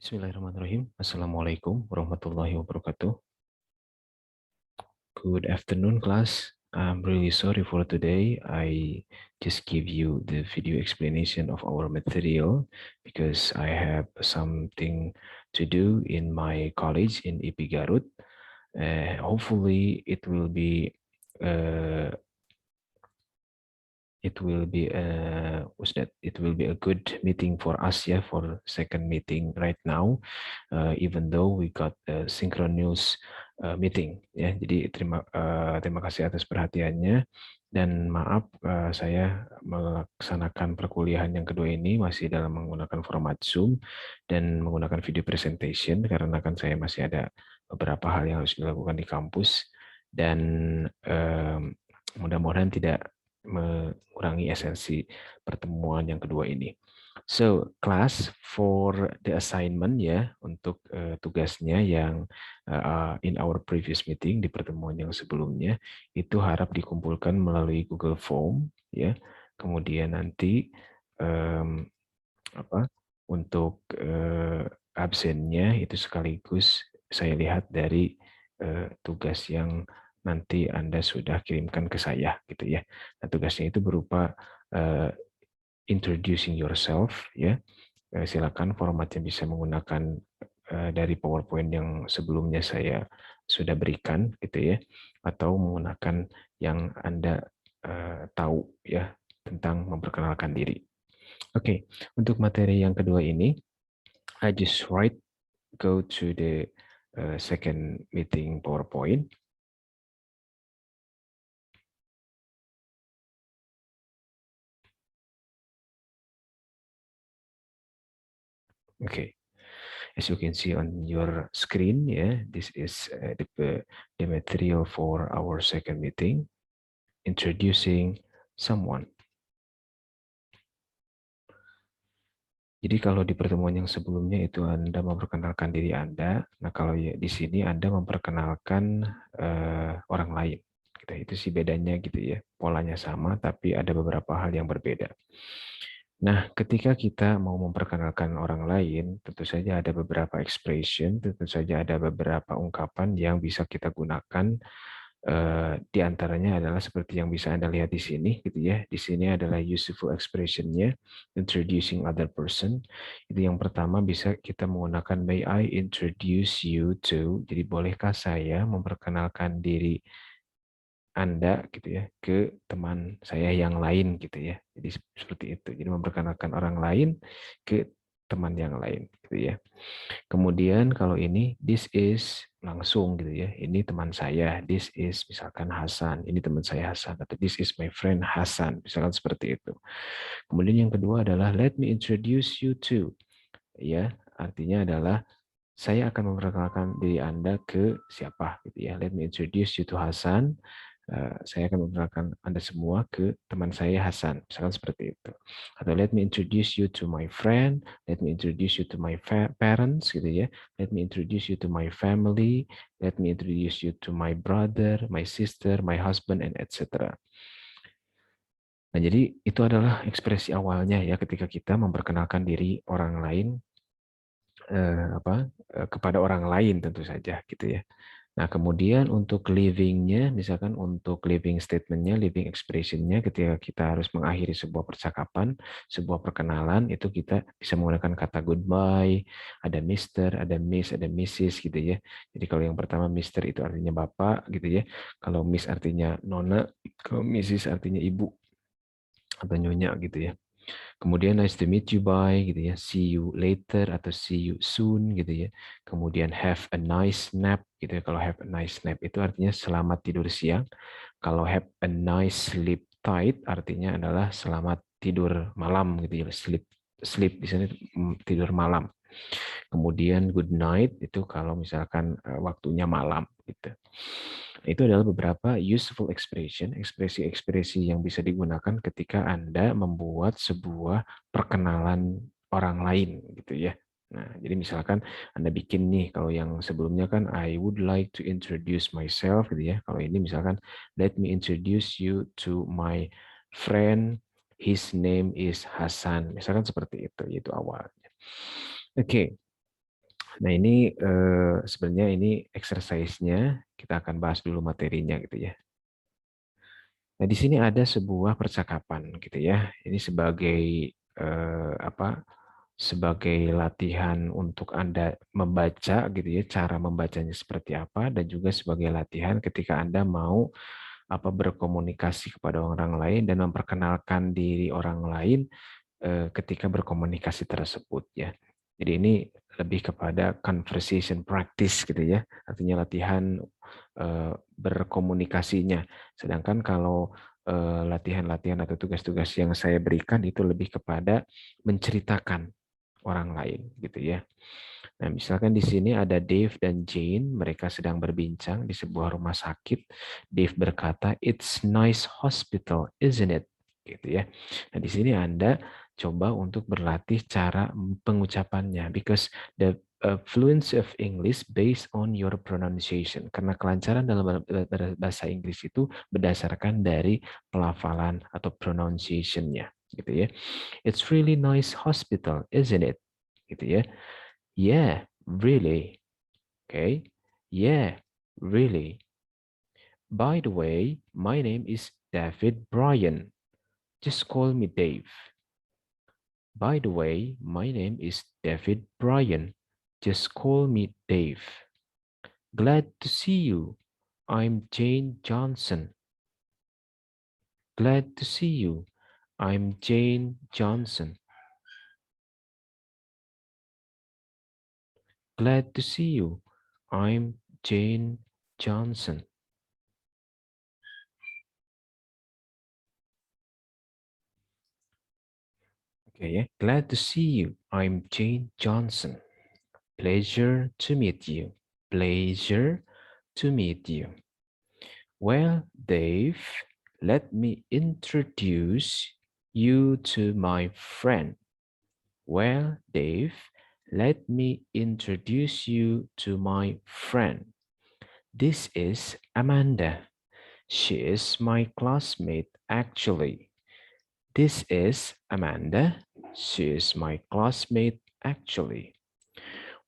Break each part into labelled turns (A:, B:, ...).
A: Bismillahirrahmanirrahim. Assalamualaikum warahmatullahi wabarakatuh. Good afternoon, class. I'm really sorry for today. I just give you the video explanation of our material because I have something to do in my college in IPI Garut. Hopefully, uh, it will be a good meeting for us, yeah, for second meeting right now, even though we got a synchronous meeting, ya. Jadi terima kasih atas perhatiannya, dan maaf, saya melaksanakan perkuliahan yang kedua ini masih dalam menggunakan format Zoom dan menggunakan video presentation karena kan saya masih ada beberapa hal yang harus dilakukan di kampus, dan mudah-mudahan tidak mengurangi esensi pertemuan yang kedua ini. So, class, for the assignment, ya, untuk tugasnya yang in our previous meeting, di pertemuan yang sebelumnya, itu harap dikumpulkan melalui Google Form, ya. Kemudian nanti untuk absennya itu sekaligus saya lihat dari tugas yang nanti Anda sudah kirimkan ke saya, gitu ya. Nah, tugasnya itu berupa uh, introducing yourself, ya. Silakan formatnya bisa menggunakan dari PowerPoint yang sebelumnya saya sudah berikan, gitu ya, atau menggunakan yang Anda tahu, ya, tentang memperkenalkan diri. Oke, untuk materi yang kedua ini, I just go to the second meeting PowerPoint. Okay, as you can see on your screen, yeah, this is the material for our second meeting, introducing someone. Jadi kalau di pertemuan yang sebelumnya itu Anda memperkenalkan diri Anda, nah kalau ya di sini Anda memperkenalkan orang lain. Gitu. Itu sih bedanya gitu ya. Polanya sama, tapi ada beberapa hal yang berbeda. Nah, ketika kita mau memperkenalkan orang lain, tentu saja ada beberapa expression, tentu saja ada beberapa ungkapan yang bisa kita gunakan. Di antaranya adalah seperti yang bisa Anda lihat di sini, gitu ya. Di sini adalah useful expression-nya, introducing other person. Itu yang pertama bisa kita menggunakan may I introduce you to. Jadi bolehkah saya memperkenalkan diri Anda, gitu ya, ke teman saya yang lain, gitu ya. Jadi seperti itu. Jadi memperkenalkan orang lain ke teman yang lain, gitu ya. Kemudian kalau ini this is langsung, gitu ya. Ini teman saya, this is misalkan Hasan, ini teman saya Hasan, atau this is my friend Hasan, misalkan seperti itu. Kemudian yang kedua adalah let me introduce you to, ya. Artinya adalah saya akan memperkenalkan diri Anda ke siapa, gitu ya. Let me introduce you to Hasan. Saya akan memperkenalkan Anda semua ke teman saya Hasan, misalkan seperti itu. Atau let me introduce you to my friend, let me introduce you to my parents, gitu ya. Let me introduce you to my family, let me introduce you to my brother, my sister, my husband, and etc. Nah, jadi itu adalah ekspresi awalnya ya ketika kita memperkenalkan diri orang lain kepada orang lain tentu saja, gitu ya. Nah, kemudian untuk living-nya, misalkan untuk living statement-nya, living expression-nya, ketika kita harus mengakhiri sebuah percakapan, sebuah perkenalan, itu kita bisa menggunakan kata goodbye, ada Mr., ada Miss, ada Mrs., gitu ya. Jadi kalau yang pertama Mr. itu artinya Bapak, gitu ya. Kalau Miss artinya Nona, kalau Mrs. artinya Ibu, atau Nyonya, gitu ya. Kemudian nice to meet you, bye, gitu ya. See you later atau see you soon, gitu ya. Kemudian have a nice nap, gitu ya. Kalau have a nice nap itu artinya selamat tidur siang. Kalau have a nice sleep tight artinya adalah selamat tidur malam, gitu ya. Sleep sleep di sini tidur malam. Kemudian good night itu kalau misalkan waktunya malam, gitu. Itu adalah beberapa useful expression, ekspresi-ekspresi yang bisa digunakan ketika Anda membuat sebuah perkenalan orang lain, gitu ya. Nah, jadi misalkan Anda bikin nih, kalau yang sebelumnya kan I would like to introduce myself, gitu ya. Kalau ini misalkan let me introduce you to my friend, his name is Hasan. Misalkan seperti itu awalnya. Oke. Nah, ini sebenarnya ini exercise-nya, kita akan bahas dulu materinya gitu ya. Nah, di sini ada sebuah percakapan gitu ya. Ini sebagai apa? Sebagai latihan untuk Anda membaca gitu ya, cara membacanya seperti apa, dan juga sebagai latihan ketika Anda mau berkomunikasi kepada orang lain dan memperkenalkan diri orang lain ketika berkomunikasi tersebut ya. Jadi ini lebih kepada conversation practice gitu ya, artinya latihan berkomunikasinya. Sedangkan kalau latihan-latihan atau tugas-tugas yang saya berikan itu lebih kepada menceritakan orang lain gitu ya. Nah, misalkan di sini ada Dave dan Jane, mereka sedang berbincang di sebuah rumah sakit. Dave berkata, "It's nice hospital, isn't it?" Gitu ya. Nah, di sini Anda coba untuk berlatih cara pengucapannya, because the fluency of English based on your pronunciation. Karena kelancaran dalam bahasa Inggris itu berdasarkan dari pelafalan atau pronunciation-nya, gitu ya. It's really nice hospital, isn't it? Gitu ya. Yeah, really. Okay. Yeah, really. By the way, my name is David Bryan. Just call me Dave. By the way, my name is David Bryan. Just call me Dave. Glad to see you. I'm Jane Johnson. Glad to see you. I'm Jane Johnson. Glad to see you. I'm Jane Johnson. Okay, yeah. Glad to see you. I'm Jane Johnson. Pleasure to meet you. Pleasure to meet you. Well, Dave, let me introduce you to my friend. Well, Dave, let me introduce you to my friend. This is Amanda. She is my classmate, actually. This is Amanda. She is my classmate, actually.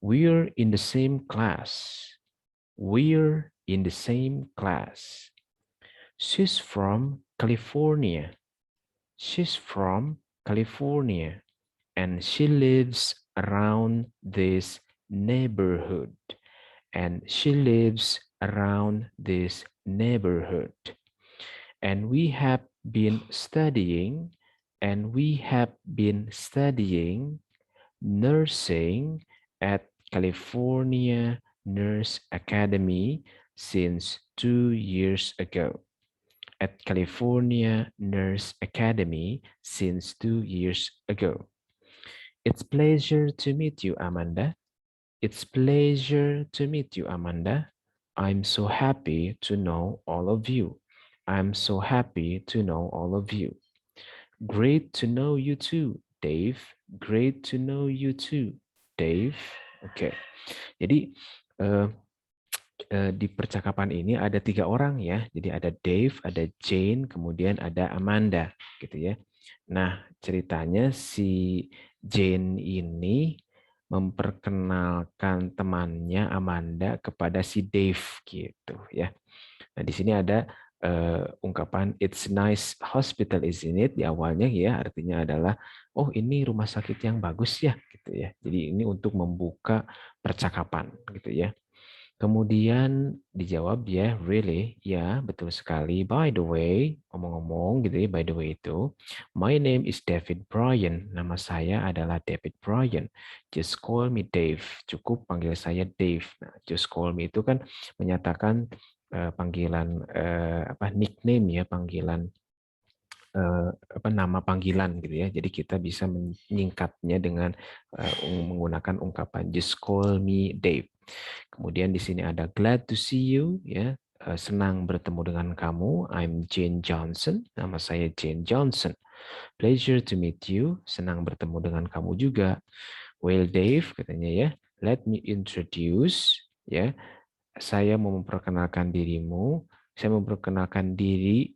A: We're in the same class. We're in the same class. She's from California. She's from California. And she lives around this neighborhood. And she lives around this neighborhood. And we have been studying, and we have been studying nursing at California Nurse Academy since 2 years ago. At California Nurse Academy since 2 years ago. It's pleasure to meet you, Amanda. It's pleasure to meet you, Amanda. I'm so happy to know all of you. I'm so happy to know all of you. Great to know you too, Dave. Great to know you too, Dave. Oke. Jadi eh, di percakapan ini ada 3 orang ya. Jadi ada Dave, ada Jane, kemudian ada Amanda, gitu ya. Nah, ceritanya si Jane ini memperkenalkan temannya Amanda kepada si Dave, gitu ya. Nah, di sini ada ungkapan "It's nice hospital, isn't it?" di awalnya ya, artinya adalah oh ini rumah sakit yang bagus ya, gitu ya. Jadi ini untuk membuka percakapan, gitu ya. Kemudian dijawab ya, really, ya betul sekali. By the way, ngomong-ngomong gitu ya, by the way itu, my name is David Bryan. Nama saya adalah David Bryan. Just call me Dave. Cukup panggil saya Dave. Nah, just call me itu kan menyatakan panggilan nickname ya, panggilan nama panggilan gitu ya. Jadi kita bisa menyingkatnya dengan menggunakan ungkapan just call me Dave. Kemudian di sini ada glad to see you ya. Senang bertemu dengan kamu. I'm Jane Johnson. Nama saya Jane Johnson. Pleasure to meet you. Senang bertemu dengan kamu juga. Well, Dave katanya ya. Let me introduce ya. Saya mau memperkenalkan dirimu. Saya memperkenalkan diri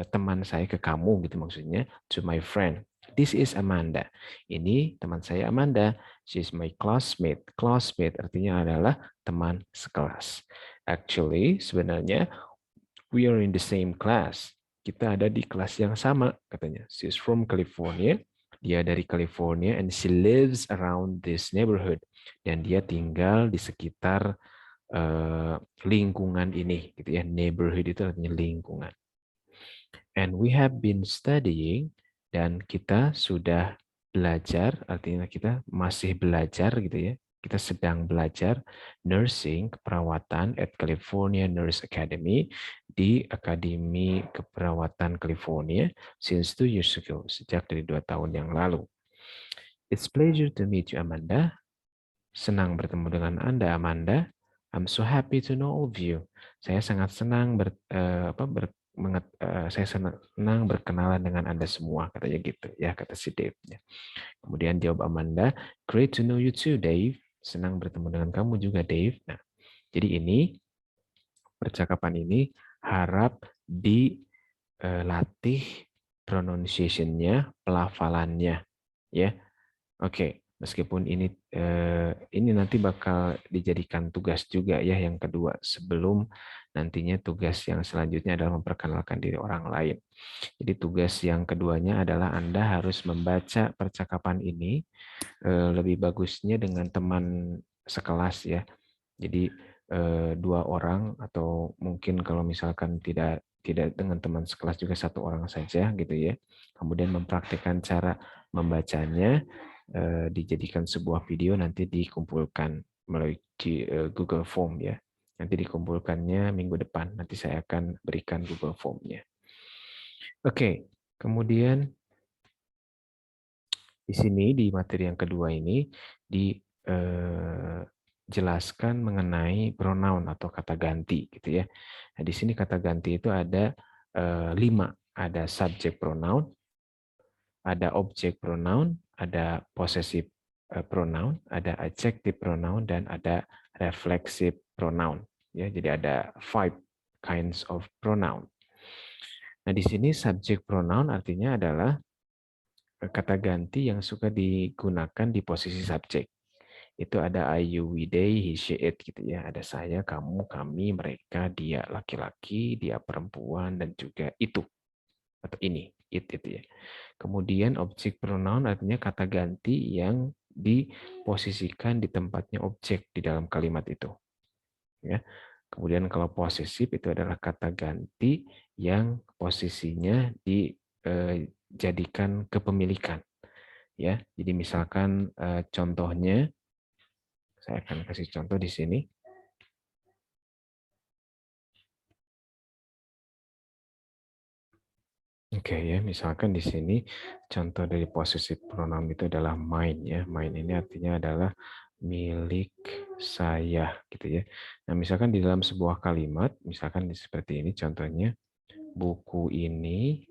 A: teman saya ke kamu gitu maksudnya. To my friend. This is Amanda. Ini teman saya Amanda. She's my classmate. Classmate artinya adalah teman sekelas. Actually, sebenarnya we are in the same class. Kita ada di kelas yang sama, katanya. She's from California. Dia dari California and she lives around this neighborhood. Dan dia tinggal di sekitar lingkungan ini, gitu ya. Neighborhood itu artinya lingkungan. And we have been studying, dan kita sudah belajar, artinya kita masih belajar gitu ya. Kita sedang belajar nursing, keperawatan at California Nurse Academy di Akademi Keperawatan California since 2 years ago, sejak dari 2 tahun yang lalu. It's pleasure to meet you, Amanda. Senang bertemu dengan Anda, Amanda. I'm so happy to know all of you. Saya sangat senang saya senang berkenalan dengan Anda semua, katanya gitu ya, kata si Dave. Kemudian jawab Amanda, great to know you too, Dave. Senang bertemu dengan kamu juga, Dave. Nah, jadi ini percakapan ini harap dilatih pronunciation-nya, pelafalannya, ya. Oke, meskipun ini nanti bakal dijadikan tugas juga ya yang kedua, sebelum nantinya tugas yang selanjutnya adalah memperkenalkan diri orang lain. Jadi tugas yang keduanya adalah Anda harus membaca percakapan ini lebih bagusnya dengan teman sekelas ya. Jadi 2 orang, atau mungkin kalau misalkan tidak dengan teman sekelas juga 1 orang saja gitu ya. Kemudian mempraktikkan cara membacanya, dijadikan sebuah video, nanti dikumpulkan melalui Google Form ya. Nanti dikumpulkannya minggu depan. Nanti saya akan berikan Google Form-nya. Oke, kemudian di sini di materi yang kedua ini dijelaskan mengenai pronoun atau kata ganti gitu ya. Nah, di sini kata ganti itu ada 5. Ada subject pronoun, ada object pronoun, ada possessive pronoun, ada adjective pronoun, dan ada reflexive pronoun. Ya, jadi ada 5 kinds of pronoun. Nah, di sini subject pronoun artinya adalah kata ganti yang suka digunakan di posisi subjek. Itu ada I, you, we, they, he, she, it gitu ya. Ada saya, kamu, kami, mereka, dia laki-laki, dia perempuan, dan juga itu atau ini, it itu ya. Kemudian objek pronoun artinya kata ganti yang diposisikan di tempatnya objek di dalam kalimat itu. Ya. Kemudian kalau posesif itu adalah kata ganti yang posisinya dijadikan kepemilikan. Ya, jadi misalkan contohnya, saya akan kasih contoh di sini. Oke ya, misalkan di sini contoh dari possessive pronoun itu adalah mine ya. Mine ini artinya adalah milik saya gitu ya. Nah, misalkan di dalam sebuah kalimat, misalkan seperti ini contohnya, buku ini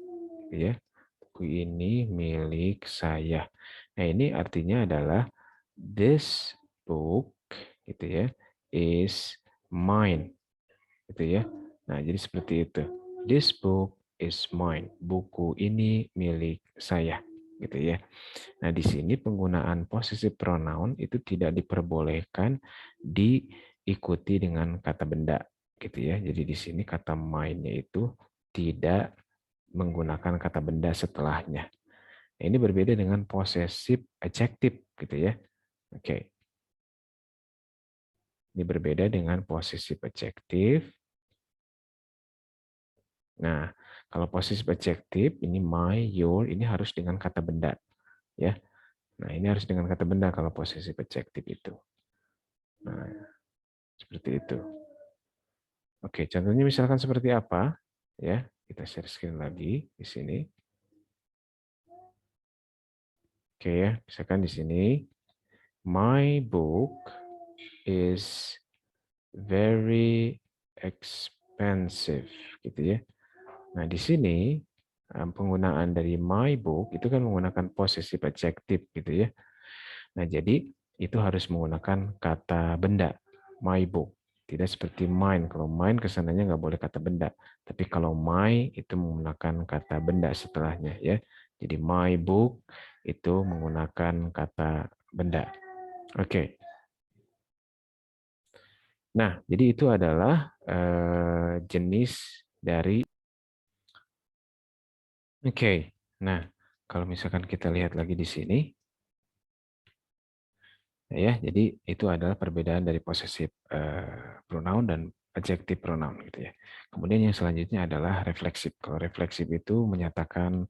A: ya, buku ini milik saya. Nah, ini artinya adalah this book gitu ya is mine gitu ya. Nah, jadi seperti itu. This book is mine. Buku ini milik saya gitu ya. Nah, di sini penggunaan possessive pronoun itu tidak diperbolehkan diikuti dengan kata benda gitu ya. Jadi di sini kata mine-nya itu tidak menggunakan kata benda setelahnya. Nah, ini berbeda dengan possessive adjective gitu ya. Oke. Ini berbeda dengan possessive adjective. Nah, kalau possessive adjective ini my, your, ini harus dengan kata benda ya. Nah, ini harus dengan kata benda kalau possessive adjective itu. Nah, seperti itu. Oke, contohnya misalkan seperti apa? Ya, kita share screen lagi di sini. Oke ya, misalkan di sini my book is very expensive gitu ya. Nah, di sini penggunaan dari my book itu kan menggunakan possessive adjective gitu ya. Nah, jadi itu harus menggunakan kata benda, my book. Tidak seperti mine. Kalau mine kesananya nggak boleh kata benda. Tapi kalau my itu menggunakan kata benda setelahnya ya. Jadi my book itu menggunakan kata benda. Oke. Nah, jadi itu adalah jenis dari. Oke. Nah, kalau misalkan kita lihat lagi di sini, ya, jadi itu adalah perbedaan dari possessive pronoun dan adjective pronoun gitu ya. Kemudian yang selanjutnya adalah refleksif. Kalau refleksif itu menyatakan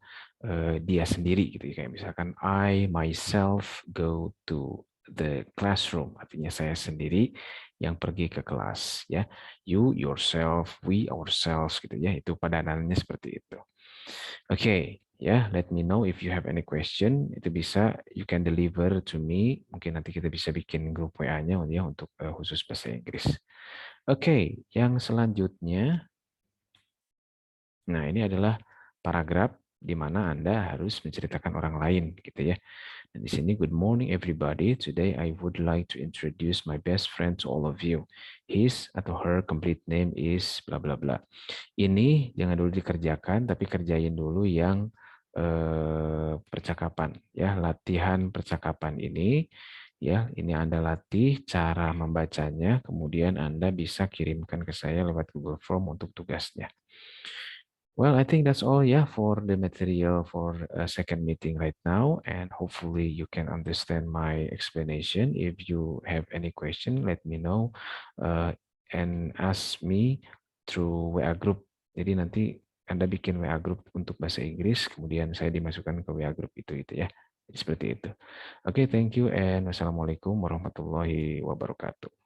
A: dia sendiri gitu ya. Kayak misalkan I myself go to the classroom, artinya saya sendiri yang pergi ke kelas ya. You yourself, we ourselves gitu ya. Itu padanannya seperti itu. Oke, ya, let me know if you have any question. Itu bisa you can deliver to me. Mungkin nanti kita bisa bikin grup WA-nya ya untuk khusus bahasa Inggris. Oke, yang selanjutnya, nah ini adalah paragraf di mana Anda harus menceritakan orang lain gitu ya. Dan di sini, good morning everybody. Today I would like to introduce my best friend to all of you. His atau her complete name is bla bla bla. Ini jangan dulu dikerjakan, tapi kerjain dulu yang percakapan ya, latihan percakapan ini ya. Ini Anda latih cara membacanya, kemudian Anda bisa kirimkan ke saya lewat Google Form untuk tugasnya. Well, I think that's all yeah for the material for a second meeting right now, and hopefully you can understand my explanation. If you have any question, let me know and ask me through WA group. Jadi nanti Anda bikin WA group untuk bahasa Inggris, kemudian saya dimasukkan ke WA group itu ya. Jadi seperti itu. Oke, thank you and wassalamualaikum warahmatullahi wabarakatuh.